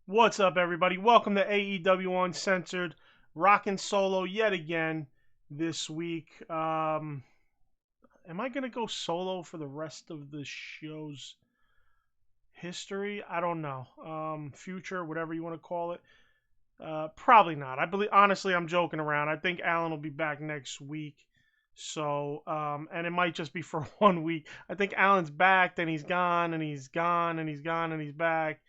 What's up, everybody? Welcome to AEW Uncensored, rockin' solo yet again this week. Am I gonna go solo for the rest of the show's history? I don't know. Future, whatever you want to call it. Probably not. I believe, honestly, I'm joking around. I think Alan will be back next week. So, and it might just be for 1 week. I think Alan's back, then he's gone, and he's gone, and he's gone, and he's back.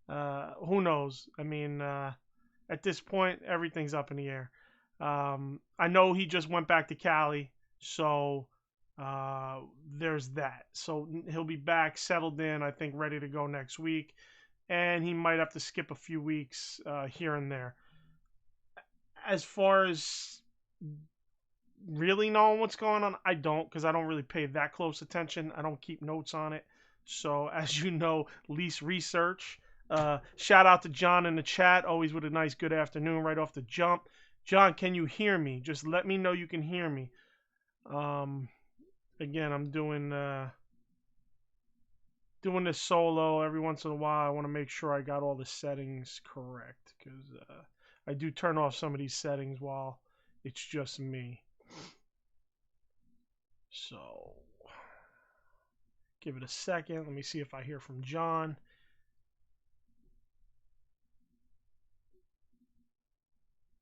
Who knows? I mean, at this point, everything's up in the air. I know he just went back to Cali, so there's that. So he'll be back, settled in, I think, ready to go next week. And he might have to skip a few weeks here and there. As far as really knowing what's going on, I don't, because I don't really pay that close attention. I don't keep notes on it. So, as you know, least research. Shout out to John in the chat, always with a nice good afternoon right off the jump. John, can you hear me? Just let me know you can hear me. Again, I'm doing this solo every once in a while. I want to make sure I got all the settings correct, because I do turn off some of these settings while it's just me. So, give it a second. Let me see if I hear from John.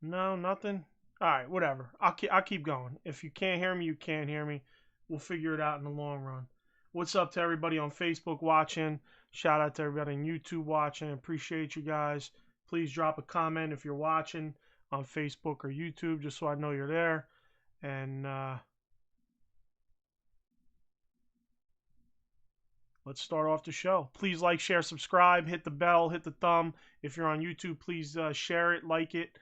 No, nothing. All right, whatever. I'll keep going. If you can't hear me, you can't hear me. We'll figure it out in the long run. What's up to everybody on Facebook watching? Shout out to everybody on YouTube watching. Appreciate you guys. Please drop a comment if you're watching on Facebook or YouTube, just so I know you're there. And let's start off the show. Please like, share, subscribe, hit the bell, hit the thumb. If you're on YouTube, please share it, like it.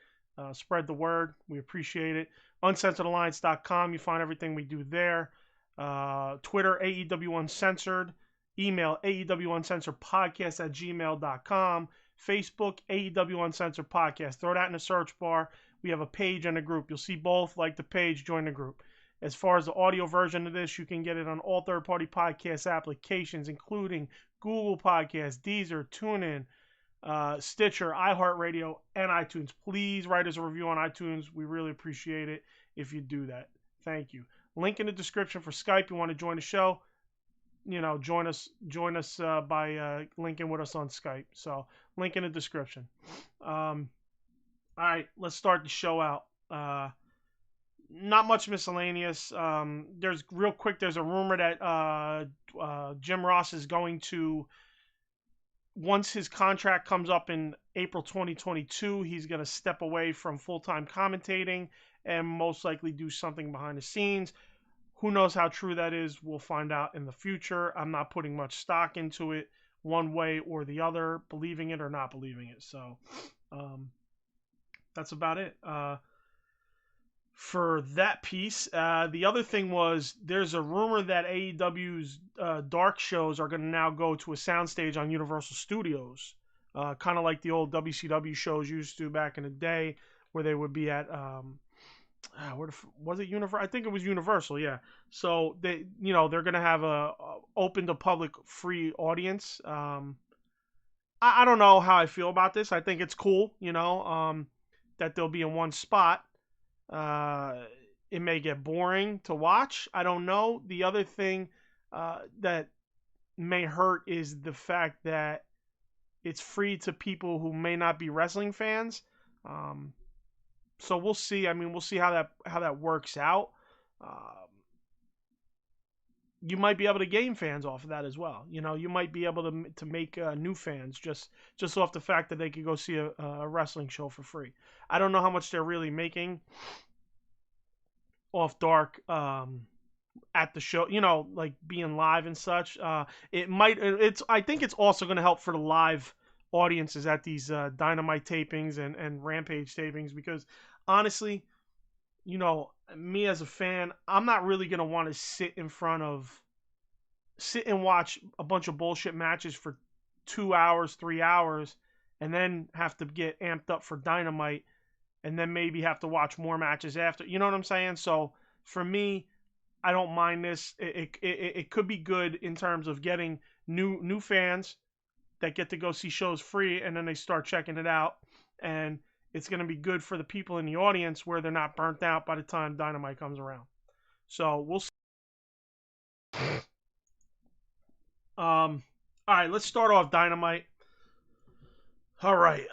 Spread the word. We appreciate it. Uncensoredalliance.com. You find everything we do there. Twitter, AEW Uncensored. Email, AEW Uncensored Podcast at gmail.com. Facebook, AEW Uncensored Podcast. Throw that in the search bar. We have a page and a group. You'll see both. Like the page, join the group. As far as the audio version of this, you can get it on all third-party podcast applications, including Google Podcasts, Deezer, TuneIn, Stitcher, iHeart Radio, and iTunes. Please write us a review on iTunes. We really appreciate it if you do that. Thank you. Link in the description for Skype. You want to join the show? Join us by linking with us on Skype. So, link in the description. All right, let's start the show out. Not much miscellaneous. There's a rumor that Jim Ross is going to, once his contract comes up in April 2022, he's going to step away from full-time commentating and most likely do something behind the scenes. Who knows how true that is? We'll find out in the future. I'm not putting much stock into it one way or the other, believing it or not believing it. So that's about it. For that piece, the other thing was there's a rumor that AEW's dark shows are going to now go to a soundstage on Universal Studios, kind of like the old WCW shows used to back in the day, where they would be at was it Universal? I think it was Universal, yeah. So they're going to have a open to public free audience. I don't know how I feel about this. I think it's cool, that they'll be in one spot. It may get boring to watch. I don't know. The other thing that may hurt is the fact that it's free to people who may not be wrestling fans. So we'll see. I mean, we'll see how that works out. You might be able to gain fans off of that as well. You might be able to make new fans just off the fact that they could go see a wrestling show for free. I don't know how much they're really making off dark at the show, like being live and such. I think it's also going to help for the live audiences at these Dynamite tapings and Rampage tapings, because honestly, me as a fan, I'm not really going to want to sit and watch a bunch of bullshit matches for 2 hours, 3 hours, and then have to get amped up for Dynamite, and then maybe have to watch more matches after. You know what I'm saying? So for me, I don't mind this. It could be good in terms of getting new fans that get to go see shows free, and then they start checking it out. And it's going to be good for the people in the audience where they're not burnt out by the time Dynamite comes around. So we'll see. All right, let's start off Dynamite. All right,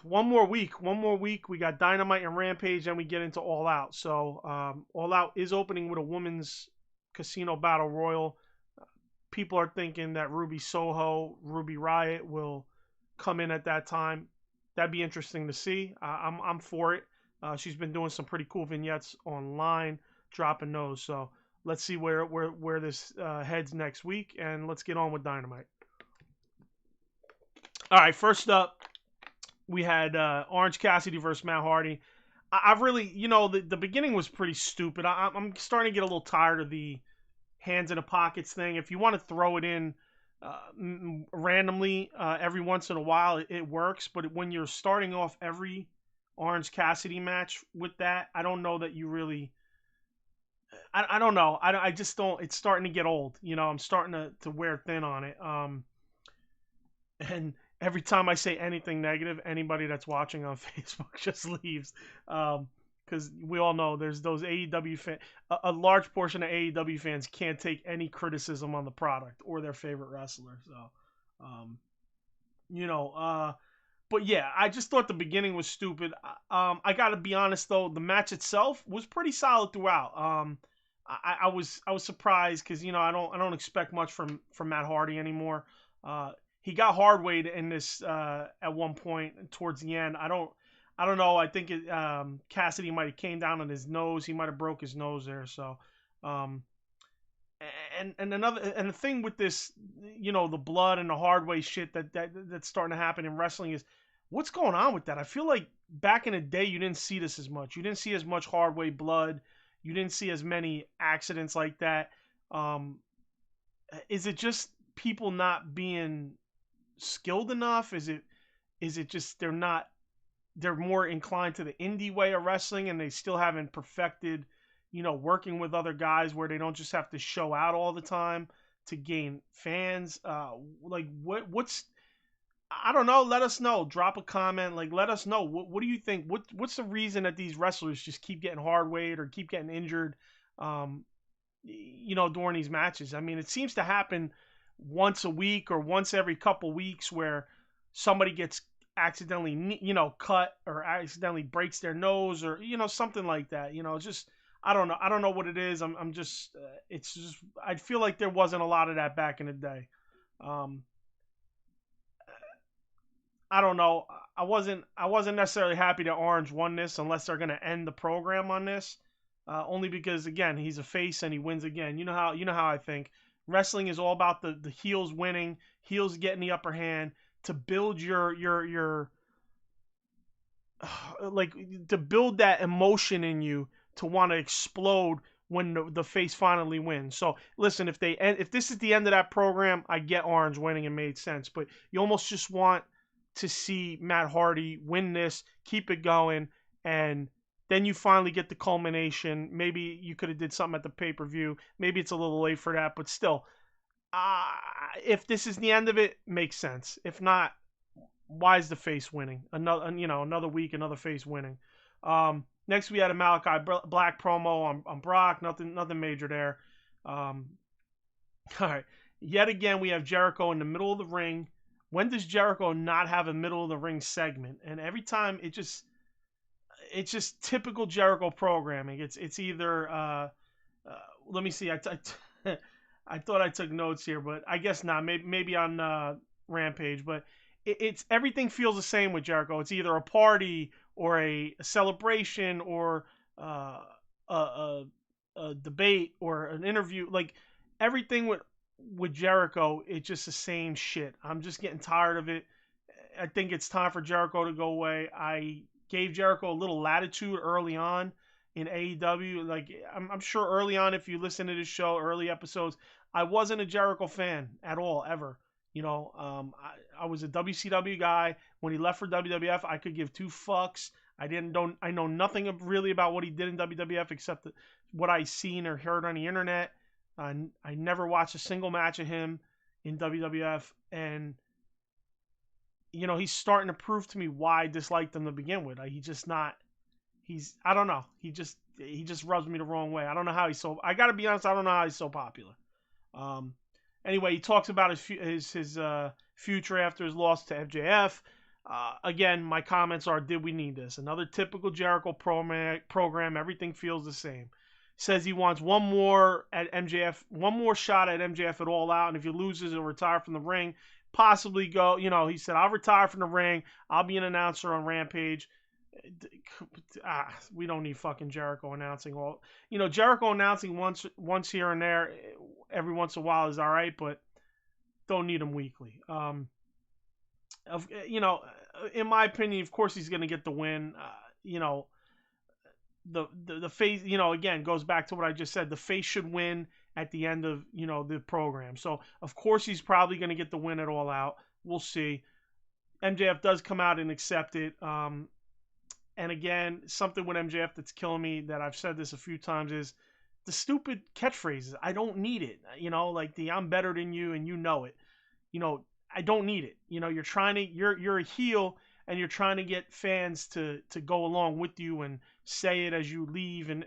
one more week. We got Dynamite and Rampage, and we get into All Out. So All Out is opening with a women's casino battle royal. People are thinking that Ruby Soho, Ruby Riott will come in at that time. That'd be interesting to see. I'm for it. She's been doing some pretty cool vignettes online, dropping those. So let's see where this heads next week, and let's get on with Dynamite. All right, first up, we had Orange Cassidy versus Matt Hardy. I've really, the beginning was pretty stupid. I'm starting to get a little tired of the hands in the pockets thing. If you want to throw it in randomly every once in a while, it works. But when you're starting off every Orange Cassidy match with that, I don't know that you really. I don't know. I just don't. It's starting to get old. I'm starting to wear thin on it. And every time I say anything negative, anybody that's watching on Facebook just leaves. Because we all know there's those AEW fans, a large portion of AEW fans can't take any criticism on the product or their favorite wrestler. So, but yeah, I just thought the beginning was stupid. I got to be honest though, the match itself was pretty solid throughout. I was surprised because I don't expect much from Matt Hardy anymore. He got hard weighed in this at one point towards the end. I don't know. I think Cassidy might have came down on his nose. He might have broke his nose there. So, and the thing with this, the blood and the hard way shit that's starting to happen in wrestling is what's going on with that. I feel like back in the day you didn't see this as much. You didn't see as much hard way blood. You didn't see as many accidents like that. Is it just people not being skilled enough? Is it just they're more inclined to the indie way of wrestling and they still haven't perfected, working with other guys where they don't just have to show out all the time to gain fans? What's I don't know. Let us know. Drop a comment. Let us know. What do you think? What's the reason that these wrestlers just keep getting hard weighed or keep getting injured, during these matches? I mean, it seems to happen once a week or once every couple weeks where somebody gets accidentally, cut or accidentally breaks their nose or, something like that. Just, I don't know. I don't know what it is. I'm just, it's just, I feel like there wasn't a lot of that back in the day. I don't know. I wasn't necessarily happy that Orange won this unless they're going to end the program on this. Only because again, he's a face and he wins again. You know how I think. Wrestling is all about the heels winning, heels getting the upper hand to build your to build that emotion in you to want to explode when the face finally wins. So listen, if this is the end of that program, I get Orange winning. It made sense, but you almost just want to see Matt Hardy win this, keep it going, and then you finally get the culmination. Maybe you could have did something at the pay-per-view. Maybe it's a little late for that, but still, if this is the end of it, makes sense. If not, why is the face winning? Another week, another face winning. Next we had a Malachi Black promo on Brock. Nothing major there. All right. Yet again, we have Jericho in the middle of the ring. When does Jericho not have a middle of the ring segment? And every time it's just typical Jericho programming. It's either let me see. I thought I took notes here, but I guess not. Maybe on Rampage, but it's everything feels the same with Jericho. It's either a party or a celebration or a debate or an interview. Like everything with Jericho, it's just the same shit. I'm just getting tired of it. I think it's time for Jericho to go away. I gave Jericho a little latitude early on in AEW. Like I'm sure early on, if you listen to this show, early episodes, I wasn't a Jericho fan at all, ever. I was a WCW guy. When he left for WWF, I could give two fucks. I know nothing really about what he did in WWF except what I seen or heard on the internet. I never watched a single match of him in WWF, and he's starting to prove to me why I disliked him to begin with. I don't know. He just rubs me the wrong way. I don't know how I got to be honest, I don't know how he's so popular. Anyway, he talks about his future after his loss to MJF. Again, my comments are, did we need this? Another typical Jericho program. Everything feels the same. Says he wants one more shot at MJF at All Out, and if he loses, he'll retire from the ring. Possibly go, he said, I'll retire from the ring. I'll be an announcer on Rampage. We don't need fucking Jericho announcing all. Jericho announcing once here and there, every once in a while is all right, but don't need him weekly. In my opinion, of course he's going to get the win. The face, again, goes back to what I just said. The face should win at the end of, the program. So, of course, he's probably going to get the win at All Out. We'll see. MJF does come out and accept it. And again, something with MJF that's killing me, that I've said this a few times, is the stupid catchphrases. I don't need it. Like the I'm better than you and you know it. I don't need it. You're a heel and you're trying to get fans to go along with you and say it as you leave. And,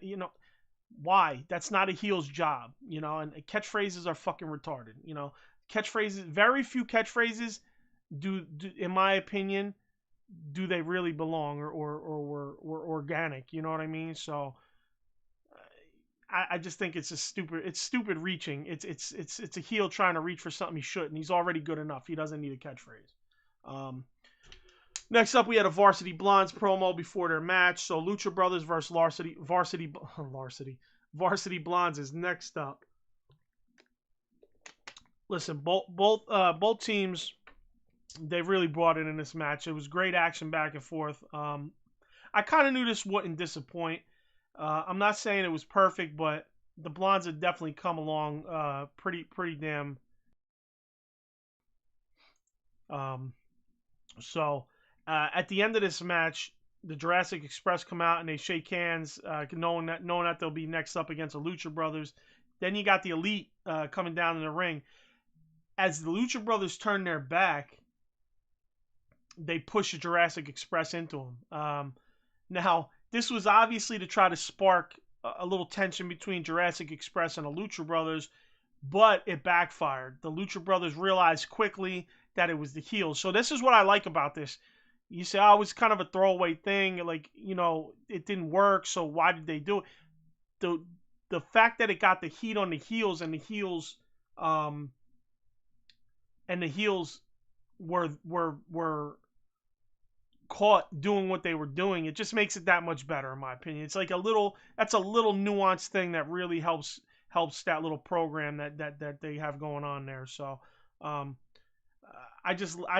why? That's not a heel's job, and catchphrases are fucking retarded. Catchphrases, very few catchphrases do in my opinion, do they really belong or were organic? You know what I mean? So I just think it's stupid reaching. It's a heel trying to reach for something he shouldn't. He's already good enough. He doesn't need a catchphrase. Next up, we had a Varsity Blondes promo before their match. So Lucha Brothers versus Varsity Blondes is next up. Listen, both teams, they really brought it in this match. It was great action back and forth. I kind of knew this wouldn't disappoint. I'm not saying it was perfect, but the Blondes had definitely come along pretty damn. So at the end of this match, the Jurassic Express come out and they shake hands, knowing that they'll be next up against the Lucha Brothers. Then you got the Elite coming down in the ring. As the Lucha Brothers turn their back, they push the Jurassic Express into them. Now, this was obviously to try to spark a little tension between Jurassic Express and the Lucha Brothers, but it backfired. The Lucha Brothers realized quickly that it was the heels. So this is what I like about this. You say, oh, it was kind of a throwaway thing. Like, it didn't work, so why did they do it? The fact that it got the heat on the heels and the heels were caught doing what they were doing, it just makes it that much better, in my opinion. It's like that's a little nuanced thing that really helps that little program that they have going on there. So I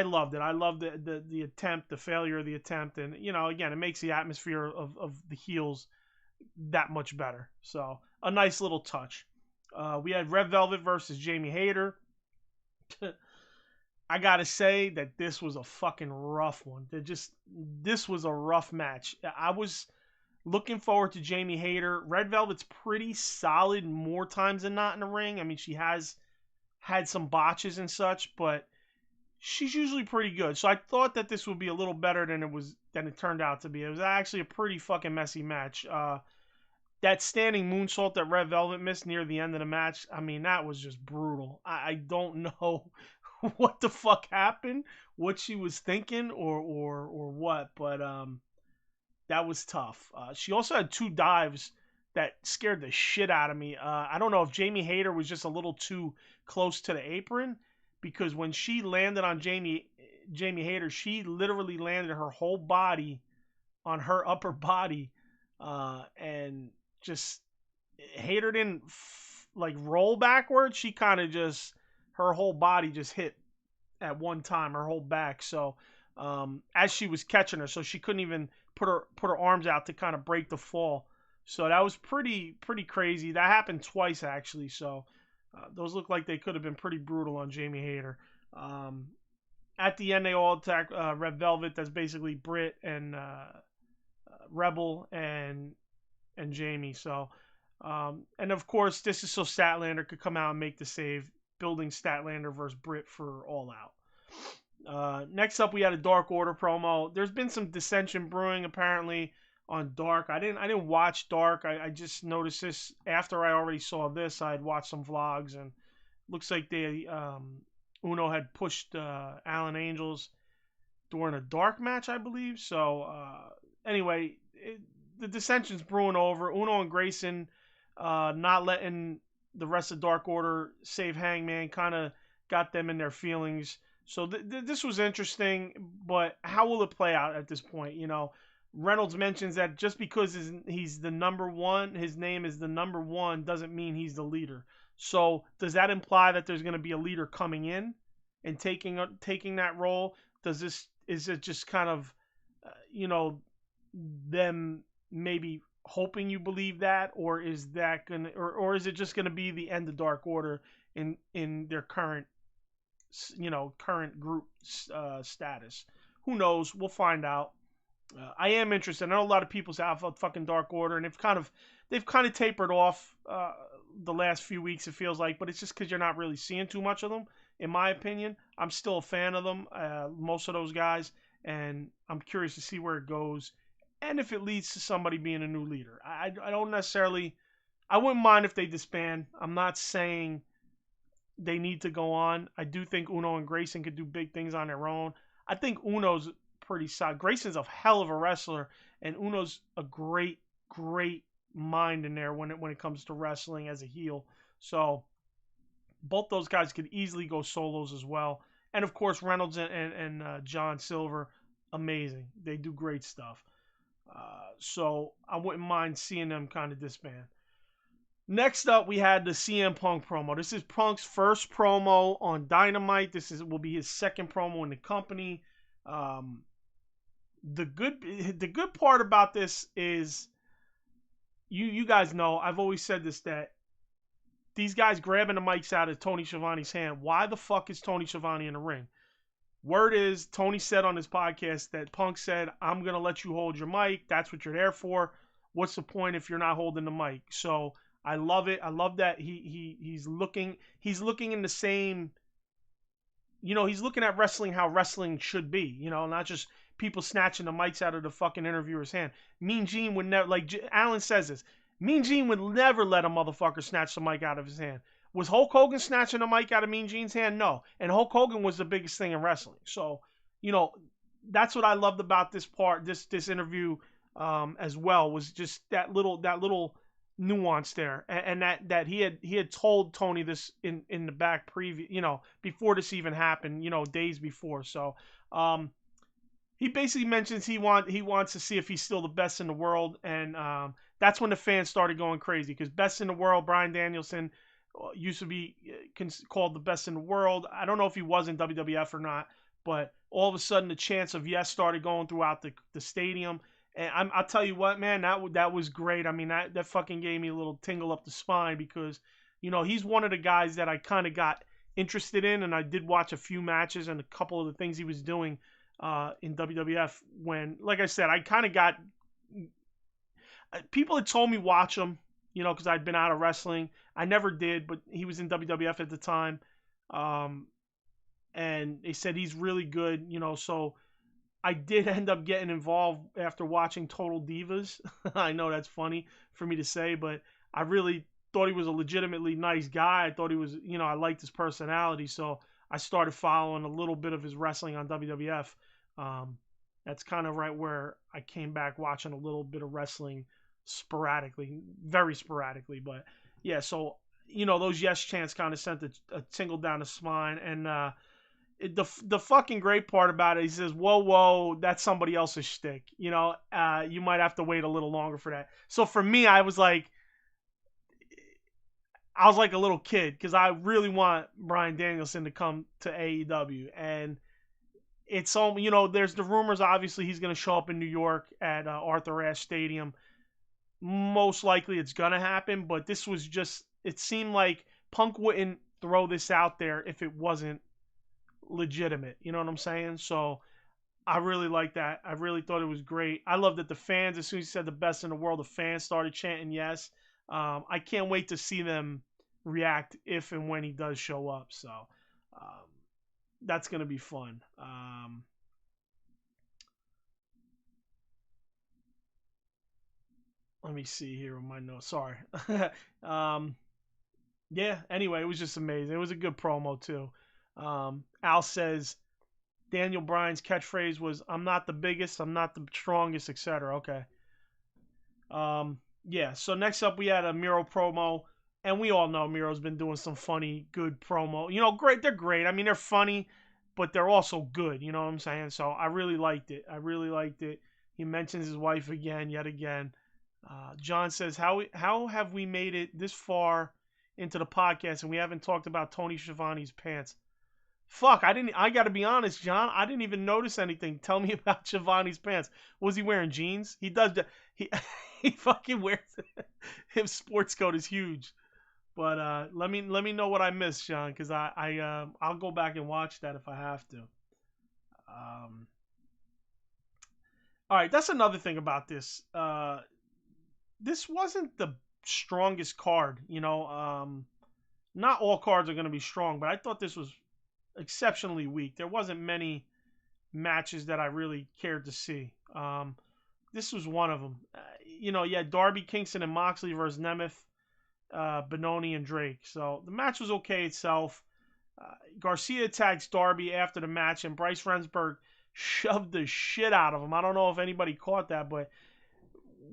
loved it. I loved the attempt, the failure of the attempt, and again, it makes the atmosphere of the heels that much better. So a nice little touch. We had Red Velvet versus Jamie Hayter. I gotta say that this was a fucking rough one. This was a rough match. I was looking forward to Jamie Hayter. Red Velvet's pretty solid more times than not in the ring. I mean, she has had some botches and such, but she's usually pretty good. So I thought that this would be a little better than it turned out to be. It was actually a pretty fucking messy match. That standing moonsault that Red Velvet missed near the end of the match, I mean, that was just brutal. I don't know what the fuck happened, what she was thinking, or what, but that was tough. She also had two dives that scared the shit out of me. I don't know if Jamie Hayter was just a little too close to the apron, because when she landed on Jamie Hayter, she literally landed her whole body on her upper body, and just Hayter didn't roll backwards. She kind of just, her whole body just hit at one time, her whole back. So as she was catching her, so she couldn't even put her arms out to kind of break the fall. So that was pretty crazy. That happened twice actually. So those look like they could have been pretty brutal on Jamie Hayter. At the end, they all attack Red Velvet. That's basically Britt and Rebel and Jamie. So and of course, this is so Statlander could come out and make the save, building Statlander versus Britt for All Out. Next up, we had a Dark Order promo. There's been some dissension brewing apparently on Dark. I didn't watch Dark. I just noticed this after I already saw this. I had watched some vlogs and looks like they Uno had pushed Alan Angels during a Dark match, I believe. So anyway, the dissension's brewing over. Uno and Grayson not letting the rest of Dark Order save Hangman kind of got them in their feelings. So this was interesting, but how will it play out at this point? You know, Reynolds mentions that just because he's the number one, his name is the number one, doesn't mean he's the leader. So does that imply that there's going to be a leader coming in and taking that role? Is it just kind of you know, them maybe hoping you believe that, or is that gonna, or is it just gonna be the end of Dark Order in their current current group status? Who knows? We'll find out. I am interested. I know a lot of people say fucking Dark Order, and they've kind of tapered off the last few weeks. It feels like, but it's just because you're not really seeing too much of them. In my opinion, I'm still a fan of them. Most of those guys, and I'm curious to see where it goes, and if it leads to somebody being a new leader. I don't necessarily. I wouldn't mind if they disband. I'm not saying they need to go on. I do think Uno and Grayson could do big things on their own. I think Uno's pretty solid. Grayson's a hell of a wrestler, and Uno's a great mind in there when it comes to wrestling as a heel. So both those guys could easily go solos as well. And of course, Reynolds and John Silver, amazing. They do great stuff. So I wouldn't mind seeing them kind of disband. Next up, we had the CM Punk promo. This is Punk's first promo on Dynamite. Will be his second promo in the company. The good part about this is you guys know, I've always said this, that these guys grabbing the mics out of Tony Schiavone's hand. Why the fuck is Tony Schiavone in the ring? Word is, Tony said on his podcast that Punk said, I'm going to let you hold your mic. That's what you're there for. What's the point if you're not holding the mic? So I love it. I love that he's looking in the same, he's looking at wrestling how wrestling should be, not just people snatching the mics out of the fucking interviewer's hand. Mean Gene would never, like Alan says this, Mean Gene would never let a motherfucker snatch the mic out of his hand. Was Hulk Hogan snatching the mic out of Mean Gene's hand? No. And Hulk Hogan was the biggest thing in wrestling. So, that's what I loved about this interview as well, was just that little nuance there, and that he had told Tony this in the back preview, before this even happened, days before. So, he basically mentions he wants to see if he's still the best in the world, and that's when the fans started going crazy, because best in the world, Bryan Danielson used to be called the best in the world. I don't know if he was in WWF or not, but all of a sudden the chants of yes started going throughout the stadium. And I'll tell you what, man, that was great. I mean, that fucking gave me a little tingle up the spine, because, he's one of the guys that I kind of got interested in, and I did watch a few matches and a couple of the things he was doing in WWF when, like I said, I kind of got, people had told me watch him, because I'd been out of wrestling. I never did, but he was in WWF at the time. And they said he's really good, so I did end up getting involved after watching Total Divas. I know that's funny for me to say, but I really thought he was a legitimately nice guy. I thought he was, I liked his personality, so I started following a little bit of his wrestling on WWF. That's kind of right where I came back watching a little bit of wrestling sporadically, very sporadically, but yeah, so those yes chants kind of sent a tingle down the spine. And the fucking great part about it, he says, whoa, that's somebody else's shtick, you might have to wait a little longer for that. So for me, I was like a little kid, because I really want Bryan Danielson to come to AEW, and it's all, there's the rumors, obviously he's going to show up in New York at Arthur Ashe Stadium. Most likely it's going to happen, but this was just, it seemed like Punk wouldn't throw this out there if it wasn't legitimate. You know what I'm saying? So I really like that. I really thought it was great. I love that the fans, as soon as he said the best in the world, the fans started chanting yes. I can't wait to see them react if and when he does show up. So that's going to be fun. Let me see here with my notes. Sorry. Yeah, anyway, it was just amazing. It was a good promo, too. Al says Daniel Bryan's catchphrase was, "I'm not the biggest, I'm not the strongest," etc. Okay. Yeah, so next up we had a Mural promo. And we all know Miro's been doing some funny, good promo. You know, great. They're great. I mean, they're funny, but they're also good. You know what I'm saying? So I really liked it. I really liked it. He mentions his wife again, yet again. John says, how have we made it this far into the podcast and we haven't talked about Tony Schiavone's pants? Fuck, I got to be honest, John. I didn't even notice anything. Tell me about Schiavone's pants. Was he wearing jeans? He does. He he fucking wears it. His sports coat is huge. But let me know what I missed, Sean, because I'll go back and watch that if I have to. All right, that's another thing about this. This wasn't the strongest card, you know. Not all cards are going to be strong, but I thought this was exceptionally weak. There wasn't many matches that I really cared to see. This was one of them. You know, you had Darby, Kingston, and Moxley versus Nemeth, Benoni, and Drake. So the match was okay itself. Garcia attacks Darby after the match, and Bryce Remsburg shoved the shit out of him. I don't know if anybody caught that, but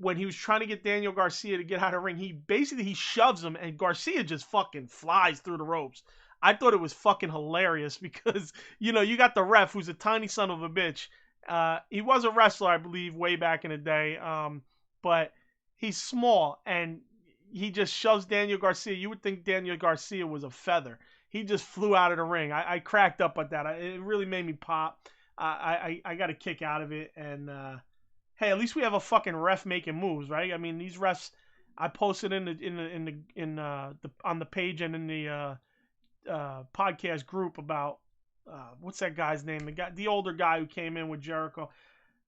when he was trying to get Daniel Garcia to get out of the ring, he shoves him, and Garcia just fucking flies through the ropes. I thought it was fucking hilarious because, you know, you got the ref who's a tiny son of a bitch. He was a wrestler, I believe, way back in the day, but he's small, and he just shoves Daniel Garcia. You would think Daniel Garcia was a feather. He just flew out of the ring. I cracked up at that. It really made me pop. I got a kick out of it, and hey, at least we have a fucking ref making moves, right? I mean, these refs. I posted on the page and in the podcast group about what's that guy's name? The older guy who came in with Jericho.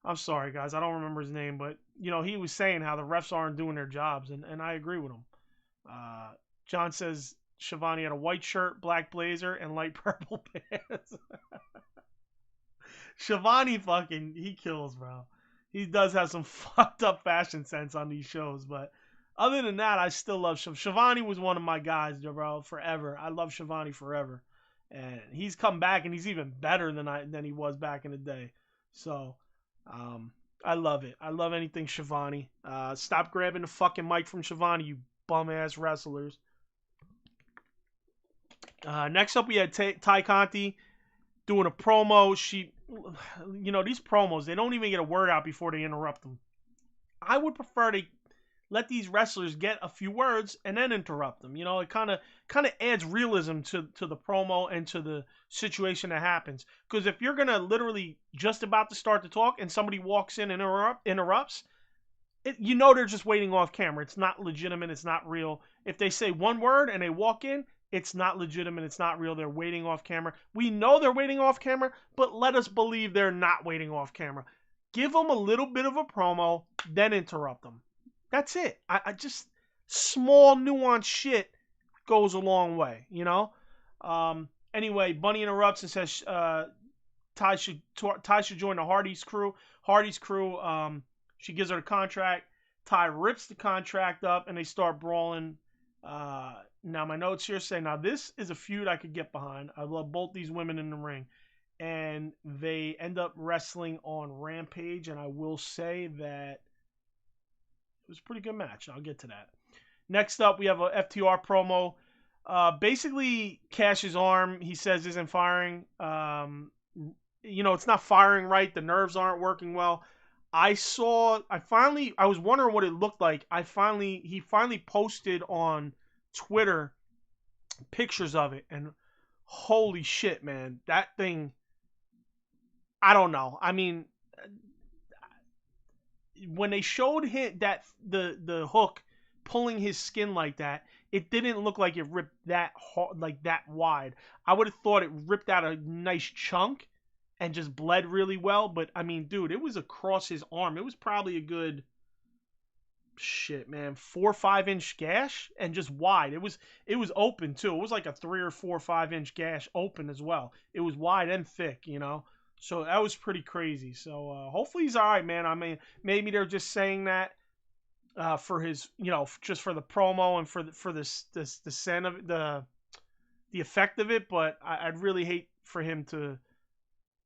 I'm sorry, guys, I don't remember his name, but you know, he was saying how the refs aren't doing their jobs, and I agree with him. John says Schiavone had a white shirt, black blazer, and light purple pants. Schiavone he kills, bro. He does have some fucked up fashion sense on these shows, but other than that, I still love Schiavone. Schiavone was one of my guys, bro, forever. I love Schiavone forever, and he's come back, and he's even better than he was back in the day. So, I love it. I love anything Schiavone. Stop grabbing the fucking mic from Schiavone, you bum ass wrestlers. Next up, we had Ty Conti doing a promo. You know, these promos, they don't even get a word out before they interrupt them. I would prefer to let these wrestlers get a few words and then interrupt them. You know, it kind of adds realism to the promo and to the situation that happens. Because if you're going to literally just about to start to talk and somebody walks in and interrupts, you know they're just waiting off camera. It's not legitimate. It's not real. If they say one word and they walk in, it's not legitimate. It's not real. They're waiting off camera. We know they're waiting off camera, but let us believe they're not waiting off camera. Give them a little bit of a promo, then interrupt them. That's it. I just, small nuanced shit goes a long way, you know? Anyway, Bunny interrupts and says Ty should join the Hardy's crew. Hardy's crew, she gives her the contract. Ty rips the contract up and they start brawling. Now my notes here say, now this is a feud I could get behind. I love both these women in the ring. And they end up wrestling on Rampage, and I will say that it was a pretty good match. I'll get to that. Next up, we have a FTR promo. Basically, Cash's arm, he says, isn't firing. You know, it's not firing right. The nerves aren't working well. I was wondering what it looked like. He finally posted on Twitter pictures of it, and holy shit, man, that thing, I don't know. I mean, when they showed him that the hook pulling his skin like that, it didn't look like it ripped that hard, like that wide. I would have thought it ripped out a nice chunk and just bled really well, but I mean, dude, it was across his arm. It was probably a good shit, man, 4 or 5 inch gash and just wide. It was open too. It was like a 3 or 4 or 5 inch gash open as well. It was wide and thick, you know. So that was pretty crazy. So hopefully he's all right, man. I mean, maybe they're just saying that for his, you know, just for the promo and for the scent of the effect of it. But I'd really hate for him to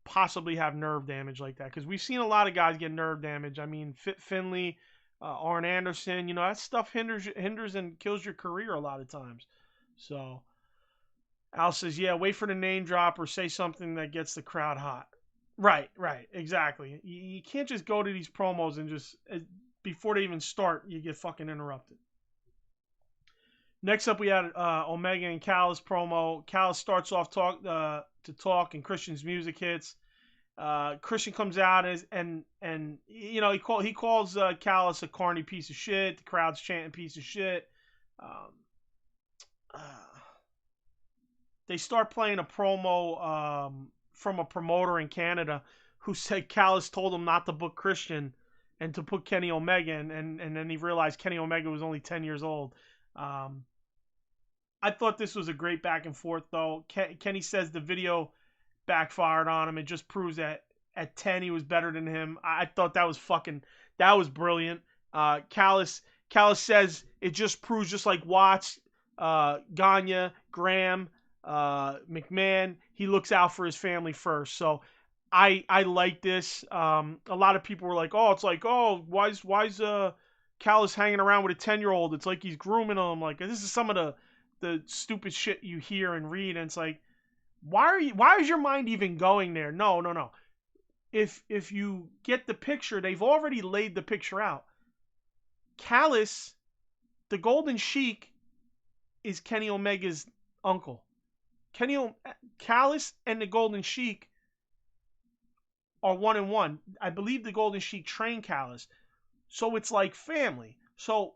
possibly have nerve damage like that, because we've seen a lot of guys get nerve damage. I mean, Finley, Arn Anderson, you know, that stuff hinders and kills your career a lot of times. So Al says, yeah, wait for the name drop or say something that gets the crowd hot. Right, exactly. You can't just go to these promos and just before they even start, you get fucking interrupted. Next up, we had Omega and Callis promo. Callis starts off to talk, and Christian's music hits. Christian comes out and you know, he calls Callis a corny piece of shit. The crowd's chanting piece of shit. They start playing a promo from a promoter in Canada who said Callis told him not to book Christian and to put Kenny Omega in, and then he realized Kenny Omega was only 10 years old. I thought this was a great back and forth, though. Kenny says the video backfired on him. It just proves that at 10 he was better than him. I thought that was brilliant. Callis says it just proves, just like Watts, Gagne, Graham, McMahon, he looks out for his family first. So I like this. A lot of people were like, oh, it's like, oh, why's Callis hanging around with a 10-year-old? It's like he's grooming him. Like, this is some of the stupid shit you hear and read, and it's like, why is your mind even going there? No. If you get the picture, they've already laid the picture out. Callis, the Golden Sheik, is Kenny Omega's uncle. Callis and the Golden Sheik are 1-1. I believe the Golden Sheik trained Callis. So it's like family. So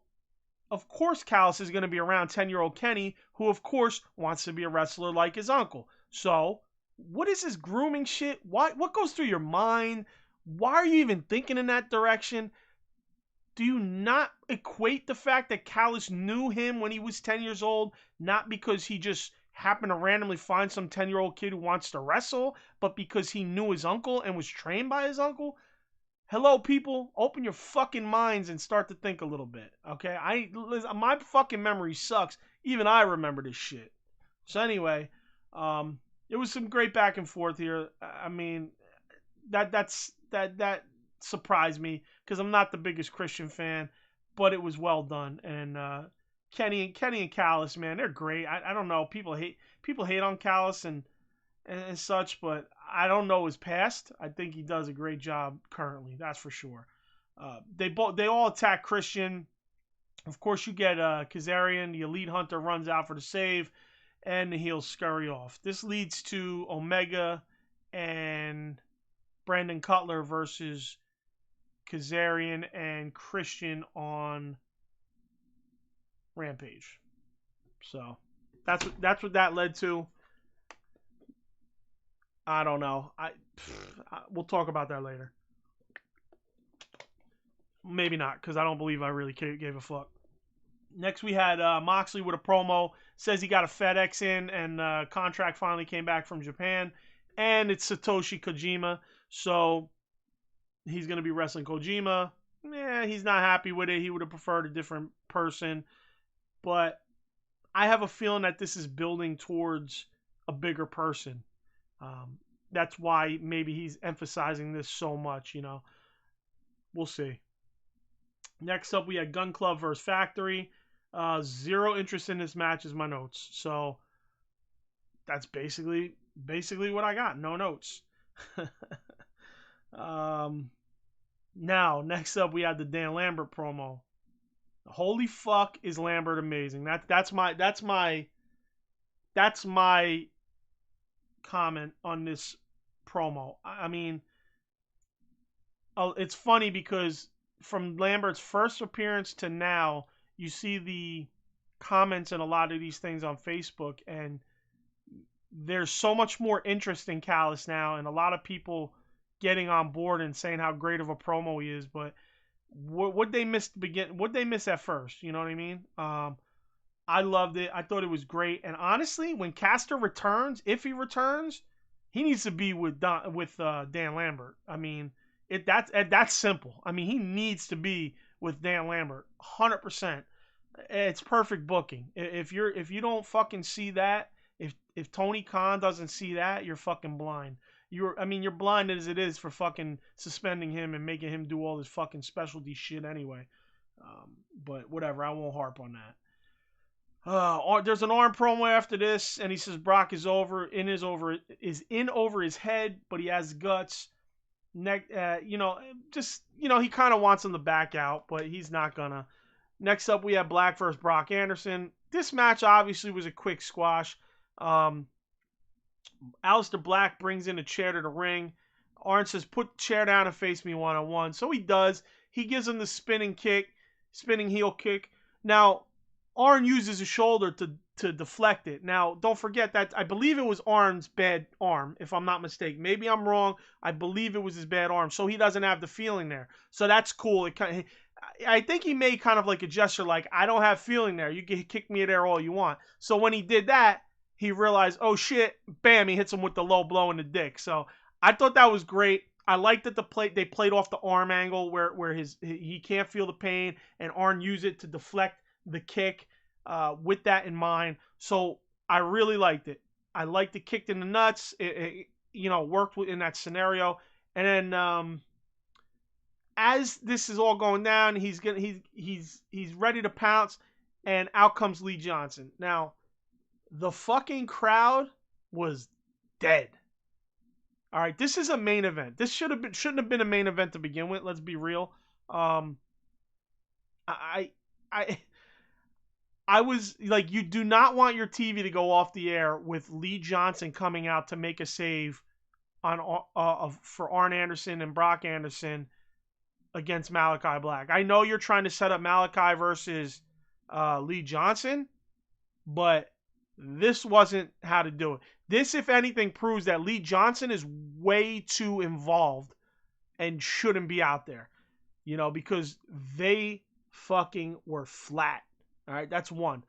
of course Callis is going to be around 10-year-old Kenny, who of course wants to be a wrestler like his uncle. So what is this grooming shit? What goes through your mind? Why are you even thinking in that direction? Do you not equate the fact that Callis knew him when he was 10 years old, not because he just happened to randomly find some 10-year-old kid who wants to wrestle, but because he knew his uncle and was trained by his uncle? Hello, people. Open your fucking minds and start to think a little bit, okay? My fucking memory sucks. Even I remember this shit. So anyway, it was some great back and forth here. I mean, that surprised me because I'm not the biggest Christian fan, but it was well done. And Kenny and Callis, man, they're great. I don't know. People hate on Callis and such, but I don't know his past. I think he does a great job currently. That's for sure. They all attack Christian. Of course, you get Kazarian, the Elite Hunter, runs out for the save, and the heels scurry off. This leads to Omega and Brandon Cutler versus Kazarian and Christian on Rampage. So that's what that led to. I don't know. We'll talk about that later. Maybe not, because I don't believe I really gave a fuck. Next, we had Moxley with a promo. Says he got a FedEx in, and contract finally came back from Japan. And it's Satoshi Kojima. So he's going to be wrestling Kojima. He's not happy with it. He would have preferred a different person. But I have a feeling that this is building towards a bigger person. That's why maybe he's emphasizing this so much, you know. We'll see. Next up, we had Gun Club versus Factory. Zero interest in this match is my notes. So that's basically what I got. No notes. Now, next up, we had the Dan Lambert promo. Holy fuck, is Lambert amazing. That's my comment on this promo. I mean, it's funny because from Lambert's first appearance to now, you see the comments and a lot of these things on Facebook, and there's so much more interest in Callis now, and a lot of people getting on board and saying how great of a promo he is. But What they missed what they miss at first, you know what I mean? I loved it. I thought it was great. And honestly, when Caster returns, if he returns, he needs to be with Dan Lambert. I mean, that's simple. I mean, he needs to be with Dan Lambert, 100%. It's perfect booking. If you don't fucking see that, if Tony Khan doesn't see that, you're fucking blind. You're blind as it is for fucking suspending him and making him do all this fucking specialty shit anyway. But whatever, I won't harp on that. There's an arm promo after this, and he says Brock is in over his head, but he has guts. He kind of wants him to back out, but he's not gonna. Next up, we have Black versus Brock Anderson. This match obviously was a quick squash. Aleister Black brings in a chair to the ring. Arn says, put the chair down and face me one-on-one. So he does. He gives him the spinning heel kick. Now, Arn uses his shoulder to deflect it. Now, don't forget that I believe it was Arn's bad arm, if I'm not mistaken. Maybe I'm wrong. I believe it was his bad arm, so he doesn't have the feeling there. So that's cool. I think he made kind of like a gesture like, I don't have feeling there. You can kick me there all you want. So when he did that, he realized, oh shit, bam, he hits him with the low blow in the dick. So I thought that was great. I liked that they played off the arm angle where he can't feel the pain, and Arn used it to deflect the kick with that in mind. So I really liked it. I liked it kicked in the nuts. It worked in that scenario. And then as this is all going down, he's ready to pounce, and out comes Lee Johnson. Now, the fucking crowd was dead. All right, this is a main event. This shouldn't have been a main event to begin with. Let's be real. I was like, you do not want your TV to go off the air with Lee Johnson coming out to make a save for Arn Anderson and Brock Anderson against Malachi Black. I know you're trying to set up Malachi versus Lee Johnson, but this wasn't how to do it. This, if anything, proves that Lee Johnson is way too involved and shouldn't be out there, because they fucking were flat. All right, that's one.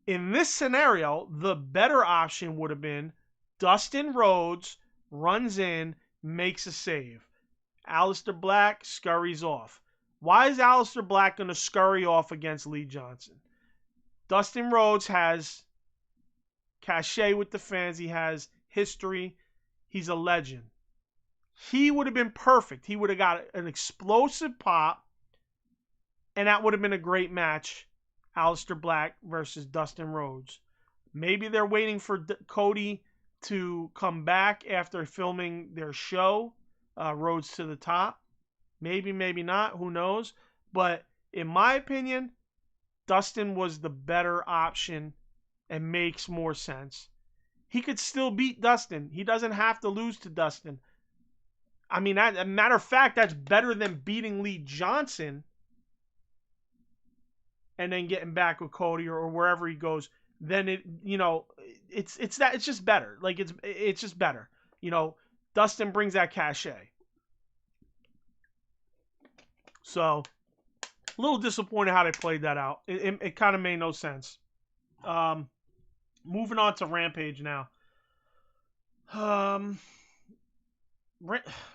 In this scenario, the better option would have been Dustin Rhodes runs in, makes a save. Aleister Black scurries off. Why is Aleister Black going to scurry off against Lee Johnson? Dustin Rhodes has cachet with the fans. He has history. He's a legend. He would have been perfect. He would have got an explosive pop, and that would have been a great match. Aleister Black versus Dustin Rhodes. Maybe they're waiting for Cody to come back after filming their show, Rhodes to the Top. Maybe, maybe not. Who knows? But in my opinion, Dustin was the better option and makes more sense. He could still beat Dustin. He doesn't have to lose to Dustin. I mean, as a matter of fact, that's better than beating Lee Johnson and then getting back with Cody or wherever he goes. Then it's just better. Like it's just better. Dustin brings that cachet. So a little disappointed how they played that out. It kind of made no sense. Moving on to Rampage now.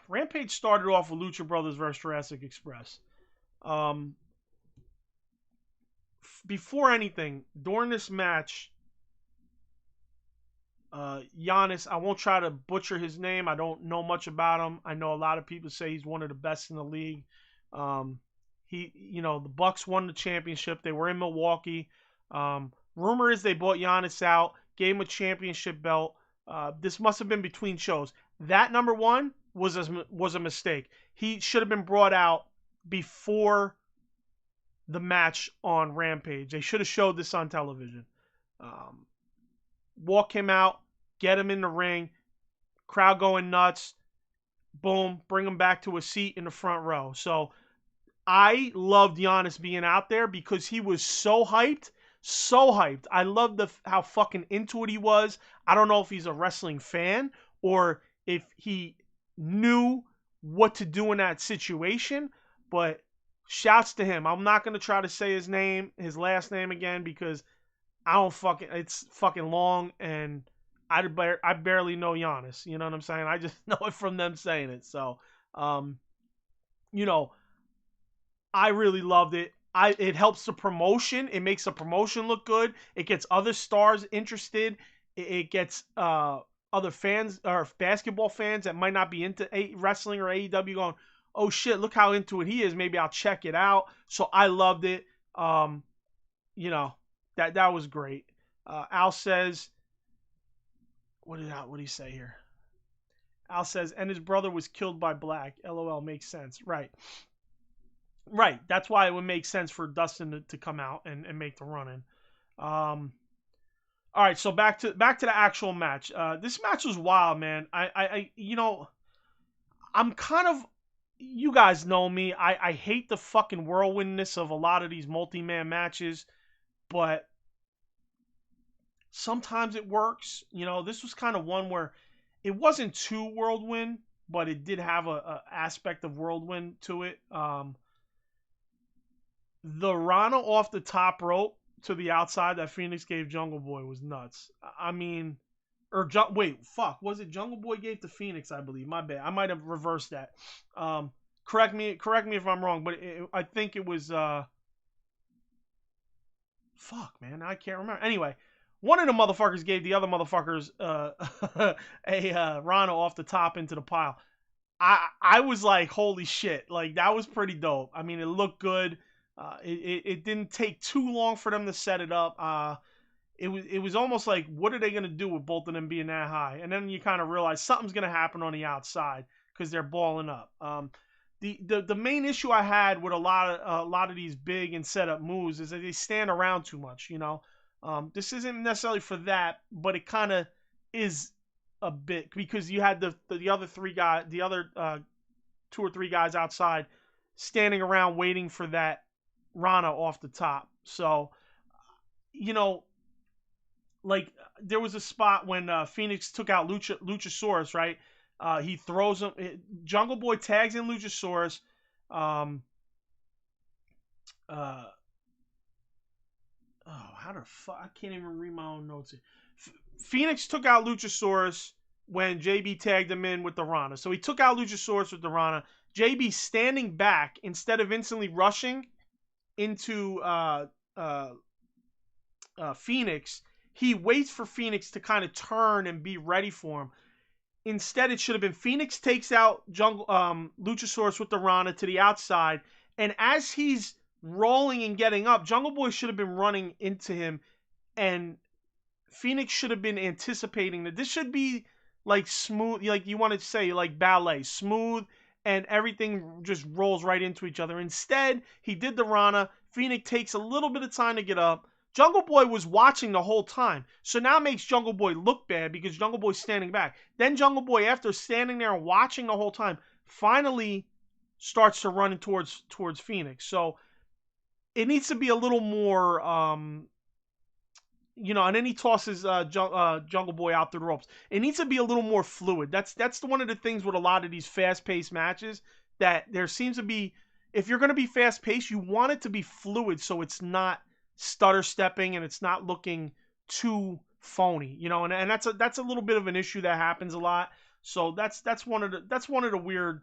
Rampage started off with Lucha Brothers versus Jurassic Express. Before anything, during this match, Giannis, I won't try to butcher his name. I don't know much about him. I know a lot of people say he's one of the best in the league. The Bucks won the championship. They were in Milwaukee. Rumor is they bought Giannis out, gave him a championship belt. This must have been between shows. That number one was a mistake. He should have been brought out before the match on Rampage. They should have showed this on television. Walk him out, get him in the ring, crowd going nuts, boom, bring him back to a seat in the front row. So I loved Giannis being out there because he was so hyped. So hyped. I loved how fucking into it he was. I don't know if he's a wrestling fan or if he knew what to do in that situation, but shouts to him. I'm not gonna try to say his last name again, because it's fucking long, and I barely know Giannis. You know what I'm saying? I just know it from them saying it. So, you know, I really loved it. It helps the promotion. It makes the promotion look good. It gets other stars interested. It gets other fans or basketball fans that might not be into wrestling or AEW going, oh shit, look how into it he is. Maybe I'll check it out. So I loved it. You know, that was great. Al says, what did he say here? Al says, and his brother was killed by Black. LOL, makes sense. Right. Right. That's why it would make sense for Dustin to come out and make the run in. All right, so back to the actual match. This match was wild, man. I'm kind of, you guys know me. I hate the fucking whirlwindness of a lot of these multi-man matches, but sometimes it works. This was kind of one where it wasn't too whirlwind, but it did have a aspect of whirlwind to it. The Rana off the top rope to the outside that Phoenix gave Jungle Boy was nuts. I mean, was it Jungle Boy gave to Phoenix? I believe. My bad. I might have reversed that. Correct me if I'm wrong, but I think it was. Fuck, man, I can't remember. Anyway, one of the motherfuckers gave the other motherfuckers a Rana off the top into the pile. I was like, holy shit, like that was pretty dope. I mean, it looked good. It didn't take too long for them to set it up. It was almost like, what are they gonna do with both of them being that high? And then you kind of realize something's gonna happen on the outside because they're balling up. The main issue I had with a lot of these big and setup moves is that they stand around too much. This isn't necessarily for that, but it kind of is a bit, because you had the other three guys, the other 2 or 3 guys outside standing around waiting for that Rana off the top. So, like there was a spot when Phoenix took out Luchasaurus, right? He throws him. Jungle Boy tags in Luchasaurus. How the fuck? I can't even read my own notes here. Phoenix took out Luchasaurus when JB tagged him in with the Rana. So he took out Luchasaurus with the Rana. JB standing back instead of instantly rushing into Phoenix. He waits for Phoenix to kind of turn and be ready for him. Instead, it should have been Phoenix takes out Luchasaurus with the Rana to the outside, and as he's rolling and getting up, Jungle Boy should have been running into him, and Phoenix should have been anticipating that this should be like smooth, like you want to say, like ballet, smooth, and everything just rolls right into each other. Instead, he did the Rana. Phoenix takes a little bit of time to get up. Jungle Boy was watching the whole time. So now it makes Jungle Boy look bad because Jungle Boy's standing back. Then Jungle Boy, after standing there and watching the whole time, finally starts to run towards Phoenix. So it needs to be a little more, and then he tosses Jungle Boy out through the ropes. It needs to be a little more fluid. That's one of the things with a lot of these fast-paced matches, that there seems to be, if you're going to be fast-paced, you want it to be fluid so it's not stutter stepping and it's not looking too phony, and that's a little bit of an issue that happens a lot. So that's one of the weird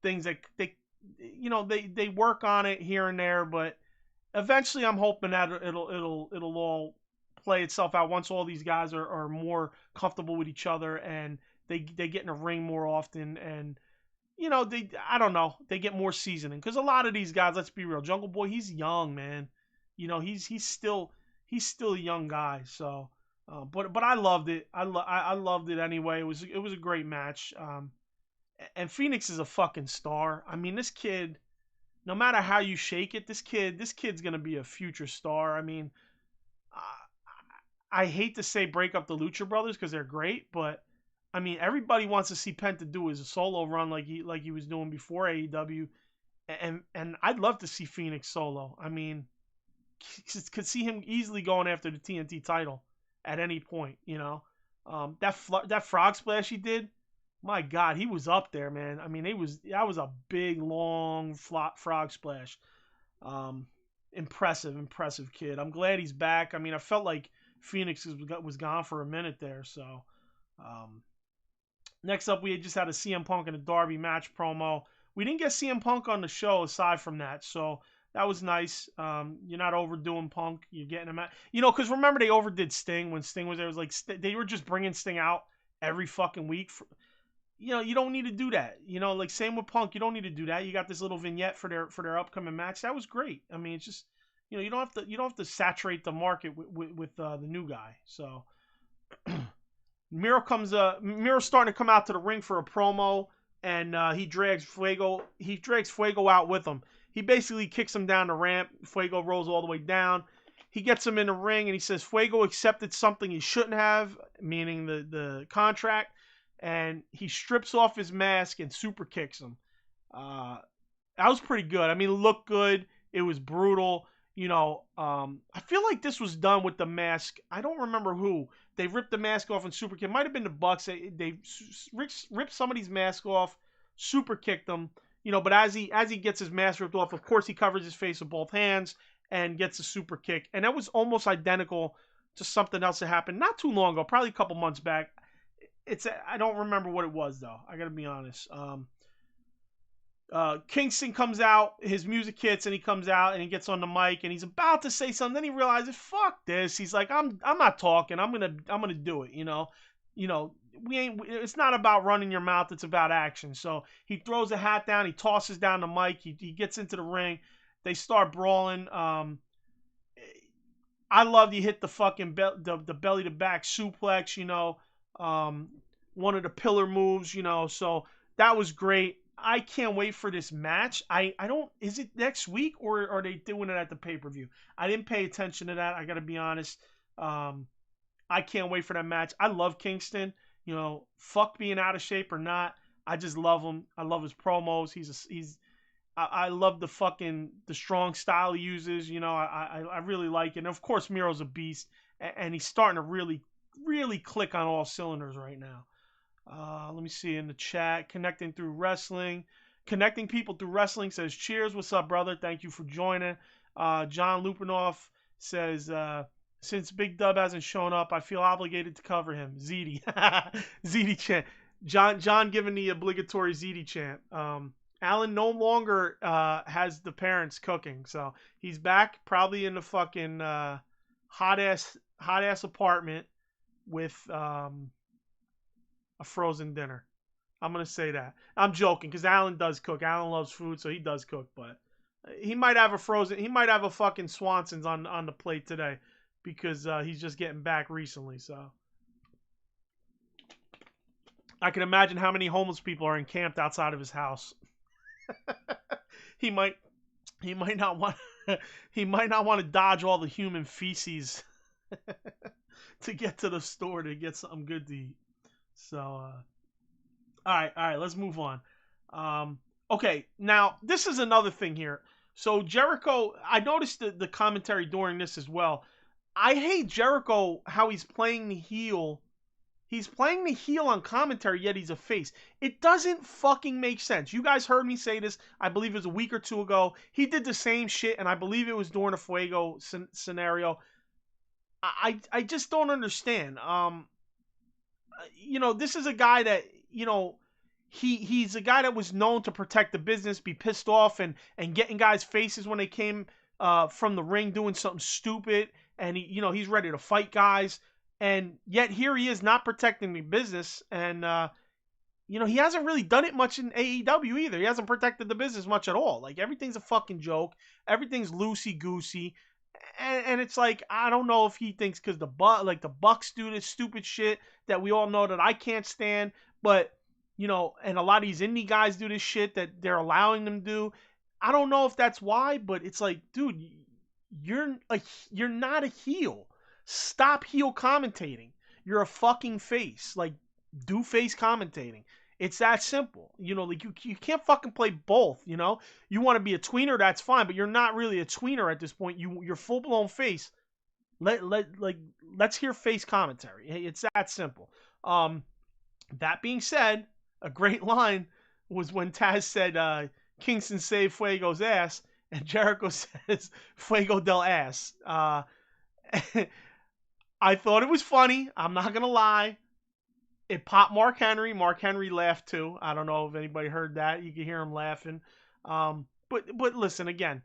things that they work on it here and there, but eventually I'm hoping that it'll all play itself out once all these guys are more comfortable with each other and they get in a ring more often, and I don't know, they get more seasoning, because a lot of these guys, let's be real, Jungle Boy, he's young, man. He's still a young guy. So, but I loved it. I loved it anyway. It was a great match. And Phoenix is a fucking star. I mean, this kid, no matter how you shake it, this kid's gonna be a future star. I mean, I hate to say break up the Lucha Brothers because they're great, but I mean, everybody wants to see Penta do his solo run like he was doing before AEW, and I'd love to see Phoenix solo. I mean, could see him easily going after the TNT title at any point, that frog splash he did, my God, he was up there, man. I mean, that was a big, long frog splash. Impressive kid. I'm glad he's back. I mean, I felt like Phoenix was gone for a minute there. So, next up, we just had a CM Punk and a Darby match promo. We didn't get CM Punk on the show aside from that, so that was nice. You're not overdoing Punk. You're getting him out. Because remember they overdid Sting when Sting was there. It was like they were just bringing Sting out every fucking week. You don't need to do that. Like same with Punk. You don't need to do that. You got this little vignette for their upcoming match. That was great. I mean, it's just you don't have to saturate the market with the new guy. So Miro's starting to come out to the ring for a promo, and he drags Fuego out with him. He basically kicks him down the ramp. Fuego rolls all the way down. He gets him in the ring, and he says Fuego accepted something he shouldn't have, meaning the contract, and he strips off his mask and super kicks him. That was pretty good. I mean, it looked good. It was brutal. I feel like this was done with the mask. I don't remember who. They ripped the mask off and super kicked. It might have been the Bucks. They ripped somebody's mask off, super kicked them. But as he gets his mask ripped off, of course he covers his face with both hands and gets a super kick. And that was almost identical to something else that happened not too long ago, probably a couple months back. I don't remember what it was though. I gotta be honest. Kingston comes out, his music hits, and he comes out and he gets on the mic and he's about to say something. Then he realizes, fuck this. He's like, I'm not talking. I'm gonna do it. It's not about running your mouth. It's about action. So he throws a hat down. He tosses down the mic. He gets into the ring. They start brawling. I love he hit the fucking the belly to back suplex. One of the pillar moves. So that was great. I can't wait for this match. Is it next week or are they doing it at the pay-per-view? I didn't pay attention to that. I got to be honest. I can't wait for that match. I love Kingston. Fuck being out of shape or not. I just love him. I love his promos. I love the strong style he uses. I really like it. And of course, Miro's a beast and he's starting to really, really click on all cylinders right now. Let me see in the chat. Connecting people through wrestling says, cheers. What's up, brother? Thank you for joining. John Lupinoff says, since Big Dub hasn't shown up, I feel obligated to cover him. ZD. ZD chant. John giving the obligatory ZD chant. Alan no longer has the parents cooking, so he's back probably in the fucking hot ass apartment with a frozen dinner. I'm going to say that. I'm joking because Alan does cook. Alan loves food, so he does cook. But he might have a fucking Swanson's on the plate today because he's just getting back recently. So I can imagine how many homeless people are encamped outside of his house. He might not want to dodge all the human feces to get to the store to get something good to eat. So, all right, let's move on. Okay, now this is another thing here. So Jericho, I noticed the commentary during this as well. I hate Jericho how he's playing the heel. He's playing the heel on commentary, yet he's a face. It doesn't fucking make sense. You guys heard me say this, I believe it was a week or two ago. He did the same shit, and I believe it was during a Fuego scenario. I just don't understand. This is a guy that, he's a guy that was known to protect the business, be pissed off and get in guys' faces when they came from the ring doing something stupid, and he's ready to fight guys, and yet here he is not protecting the business, and he hasn't really done it much in AEW either. He hasn't protected the business much at all. Like, everything's a fucking joke. Everything's loosey-goosey. And it's like, I don't know if he thinks because the Bucks do this stupid shit that we all know that I can't stand, but, and a lot of these indie guys do this shit that they're allowing them to do. I don't know if that's why, but it's like, dude, you're not a heel. Stop heel commentating. You're a fucking face. Like, do face commentating. It's that simple. You can't fucking play both, You want to be a tweener, that's fine, but you're not really a tweener at this point. You're full-blown face. Let's hear face commentary. It's that simple. That being said, a great line was when Taz said, Kingston saved Fuego's ass, And Jericho says, Fuego del ass. I thought it was funny. I'm not going to lie. It popped Mark Henry. Mark Henry laughed too. I don't know if anybody heard that. You could hear him laughing. But listen, again,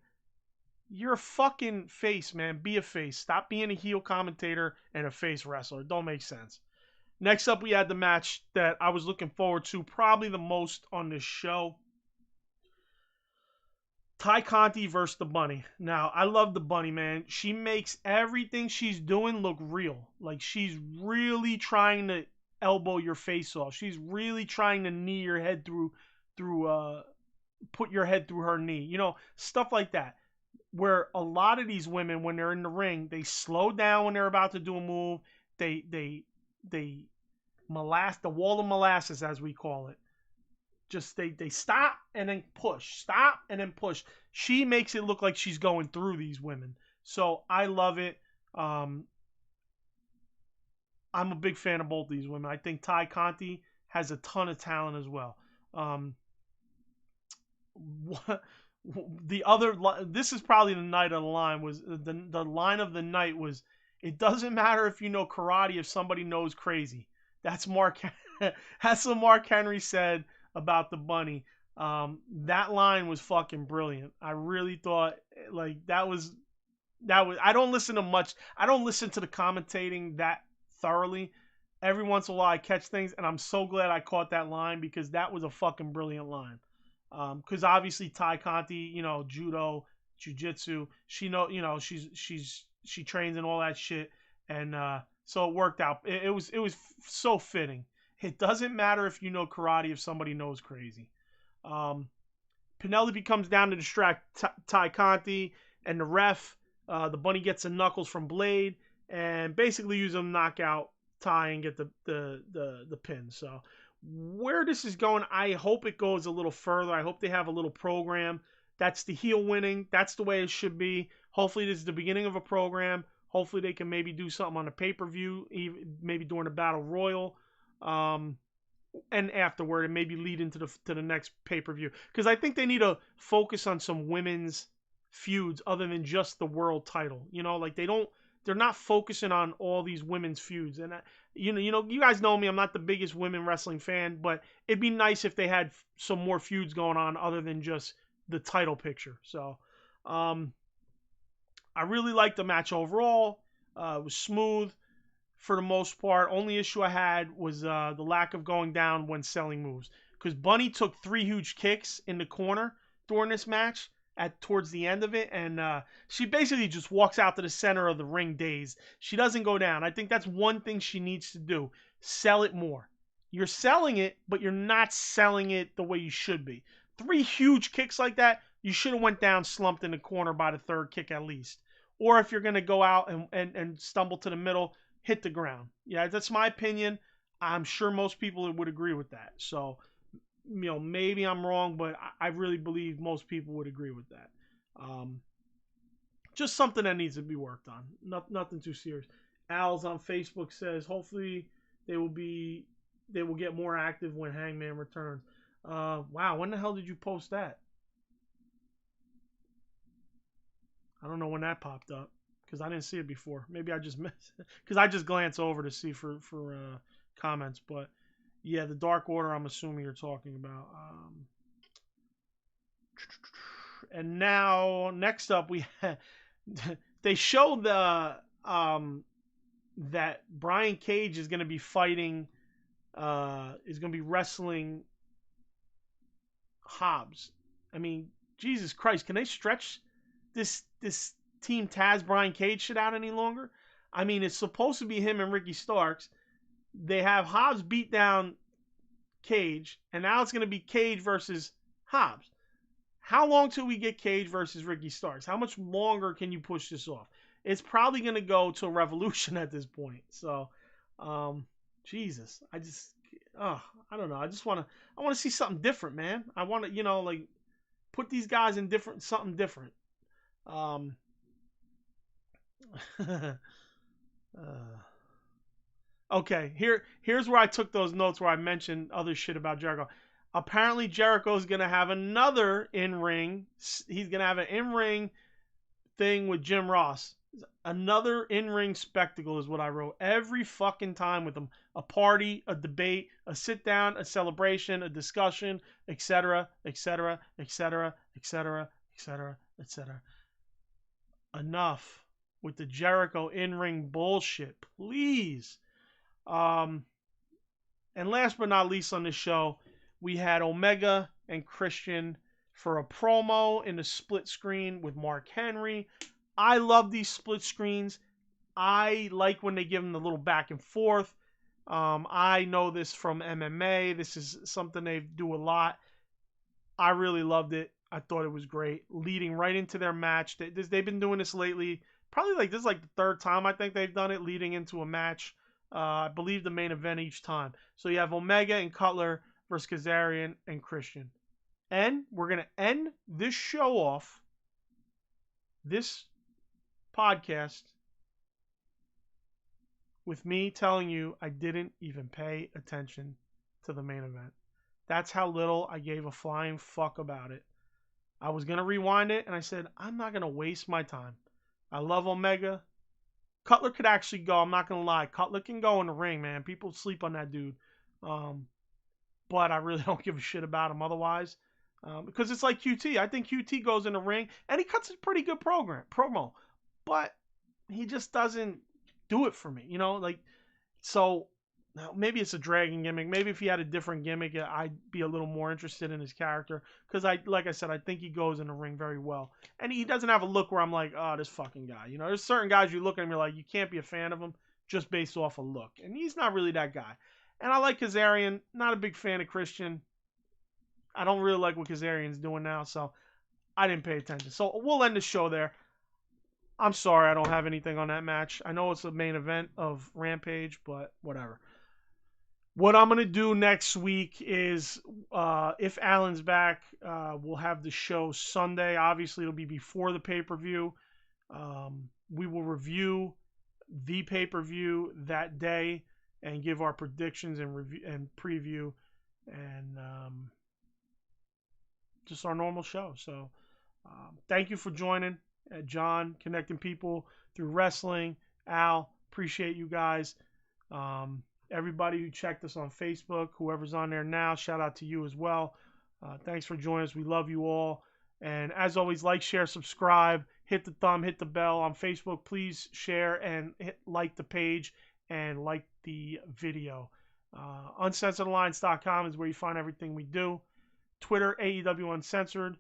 you're a fucking face, man. Be a face. Stop being a heel commentator and a face wrestler. It don't make sense. Next up, we had the match that I was looking forward to probably the most on this show. Ty Conti versus the Bunny. Now, I love the Bunny, man. She makes everything she's doing look real. Like, she's really trying to elbow your face off. She's really trying to knee your head put your head through her knee. You know, stuff like that. Where a lot of these women, when they're in the ring, they slow down when they're about to do a move. They the wall of molasses, as we call it. Just they stop and then push, stop and then push. She makes it look like she's going through these women. So I love it. I'm a big fan of both these women. I think Ty Conti has a ton of talent as well. This is probably the night of the line was the line of the night was, it doesn't matter if you know karate if somebody knows crazy. That's Mark. That's what Mark Henry said about the Bunny. That line was fucking brilliant. I really thought like that was. I don't listen to much. I don't listen to the commentating that thoroughly. Every once in a while I catch things, and I'm so glad I caught that line because that was a fucking brilliant line. Because obviously Ty Conti, you know, judo, jiu-jitsu, she trains and all that shit, and so it worked out. It was so fitting. It doesn't matter if you know karate if somebody knows crazy. Penelope comes down to distract Ty Conti, and the ref, the Bunny gets the knuckles from Blade, and basically use them to knock out Ty and get the pin. So where this is going, I hope it goes a little further. I hope they have a little program. That's the heel winning. That's the way it should be. Hopefully this is the beginning of a program. Hopefully they can maybe do something on the pay-per-view, maybe during the Battle Royal, and afterward, and maybe lead into the next pay-per-view. Because I think they need to focus on some women's feuds other than just the world title. You know, like they're not focusing on all these women's feuds. And you guys know me, I'm not the biggest women wrestling fan, but it'd be nice if they had some more feuds going on other than just the title picture. So, I really liked the match overall. It was smooth for the most part. Only issue I had was the lack of going down when selling moves. Because Bunny took 3 huge kicks in the corner during this match towards the end of it, and she basically just walks out to the center of the ring dazed. She doesn't go down. I think that's one thing she needs to do. Sell it more. You're selling it, but you're not selling it the way you should be. 3 huge kicks like that, you should have went down slumped in the corner by the 3rd kick at least. Or if you're going to go out and stumble to the middle, hit the ground. Yeah, that's my opinion. I'm sure most people would agree with that. So, maybe I'm wrong, but I really believe most people would agree with that. Just something that needs to be worked on. Nothing too serious. Al's on Facebook says, hopefully they will get more active when Hangman returns. Wow, when the hell did you post that? I don't know when that popped up because I didn't see it before. Maybe I just missed it because I just glance over to see for comments. But yeah, the Dark Order, I'm assuming you're talking about. And now, next up, they showed that Brian Cage is going to be fighting, is going to be wrestling Hobbs. I mean, Jesus Christ, can they stretch this Team Taz Brian Cage shit out any longer? I mean, it's supposed to be him and Ricky Starks. They have Hobbs beat down Cage, and now it's going to be Cage versus Hobbs. How long till we get Cage versus Ricky Starks? How much longer can you push this off? It's probably going to go to Revolution at this point. So, Jesus, I don't know. I want to see something different, man. I want to, put these guys in something different. Okay, here's where I took those notes where I mentioned other shit about Jericho. Apparently, Jericho's going to have another in-ring. He's going to have an in-ring thing with Jim Ross. Another in-ring spectacle is what I wrote. Every fucking time with them. A party, a debate, a sit-down, a celebration, a discussion, etc., etc., etc., etc., etc., etc. Enough with the Jericho in-ring bullshit, please. And last but not least on this show, we had Omega and Christian for a promo in a split screen with Mark Henry. I love these split screens. I like when they give them the little back and forth. I know this from MMA. This is something they do a lot. I really loved it. I thought it was great. Leading right into their match. They've been doing this lately. Probably like this is like the third time I think they've done it, leading into a match. I believe the main event each time. So you have Omega and Cutler versus Kazarian and Christian. And we're going to end this show off, this podcast, with me telling you I didn't even pay attention to the main event. That's how little I gave a flying fuck about it. I was going to rewind it, and I said, I'm not going to waste my time. I love Omega. Cutler could actually go. I'm not going to lie. Cutler can go in the ring, man. People sleep on that dude. But I really don't give a shit about him otherwise. Because it's like QT. I think QT goes in the ring, and he cuts a pretty good promo. But he just doesn't do it for me. You know, like, so now maybe it's a dragon gimmick. Maybe if he had a different gimmick, I'd be a little more interested in his character. Because like I said, I think he goes in the ring very well. And he doesn't have a look where I'm like, oh, this fucking guy. You know, there's certain guys you look at and you're like, you can't be a fan of him just based off a look. And he's not really that guy. And I like Kazarian. Not a big fan of Christian. I don't really like what Kazarian's doing now, so I didn't pay attention. So we'll end the show there. I'm sorry I don't have anything on that match. I know it's the main event of Rampage, but whatever. What I'm going to do next week is, if Alan's back, we'll have the show Sunday. Obviously, it'll be before the pay-per-view. We will review the pay-per-view that day and give our predictions and review and preview, and just our normal show. So thank you for joining. John, connecting people through wrestling. Al, appreciate you guys. Everybody who checked us on Facebook, whoever's on there now, shout out to you as well. Thanks for joining us. We love you all. And as always, like, share, subscribe, hit the thumb, hit the bell on Facebook. Please share and like the page and like the video. Uncensoredalliance.com is where you find everything we do. Twitter, AEW Uncensored.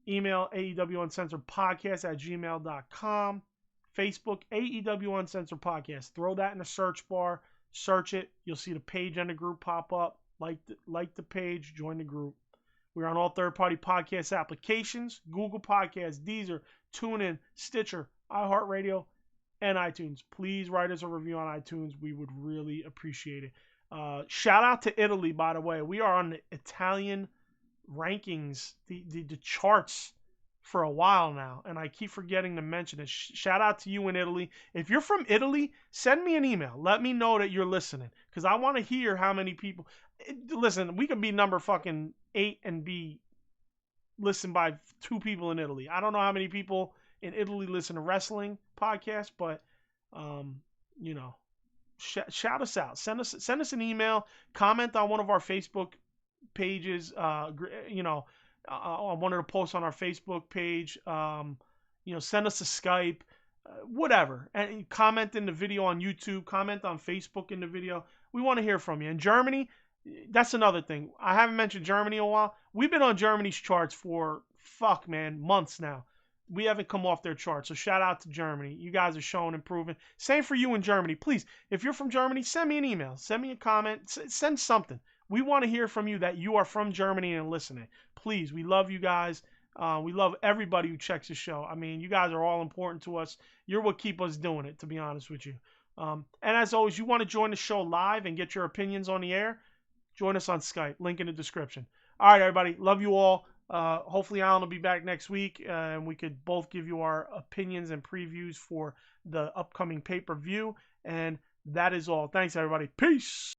Email AEW Uncensored Podcast at gmail.com. Facebook, AEW Uncensored Podcast. Throw that in the search bar. Search it. You'll see the page and the group pop up. Like the page. Join the group. We're on all third-party podcast applications. Google Podcasts, Deezer, TuneIn, Stitcher, iHeart Radio, and iTunes. Please write us a review on iTunes. We would really appreciate it. Shout out to Italy, by the way. We are on the Italian rankings, the charts for a while now, and I keep forgetting to mention it. Shout out to you in Italy. If you're from Italy, send me an email. Let me know that you're listening, because I want to hear how many people. Listen, we could be number fucking 8 and be listened by 2 people in Italy. I don't know how many people in Italy listen to wrestling podcasts, but you know, shout us out. Send us an email. Comment on one of our Facebook pages, you know, on one of the posts on our Facebook page, you know, send us a Skype, whatever, and comment in the video on YouTube, comment on Facebook in the video. We want to hear from you. In Germany, that's another thing. I haven't mentioned Germany in a while. We've been on Germany's charts for, months now. We haven't come off their charts, so shout out to Germany. You guys are showing improvement. Same for you in Germany. Please, if you're from Germany, send me an email. Send me a comment. Send something. We want to hear from you that you are from Germany and listening. Please, we love you guys. We love everybody who checks the show. I mean, you guys are all important to us. You're what keep us doing it, to be honest with you. And as always, you want to join the show live and get your opinions on the air, join us on Skype. Link in the description. All right, everybody. Love you all. Hopefully Alan will be back next week, and we could both give you our opinions and previews for the upcoming pay-per-view. And that is all. Thanks, everybody. Peace.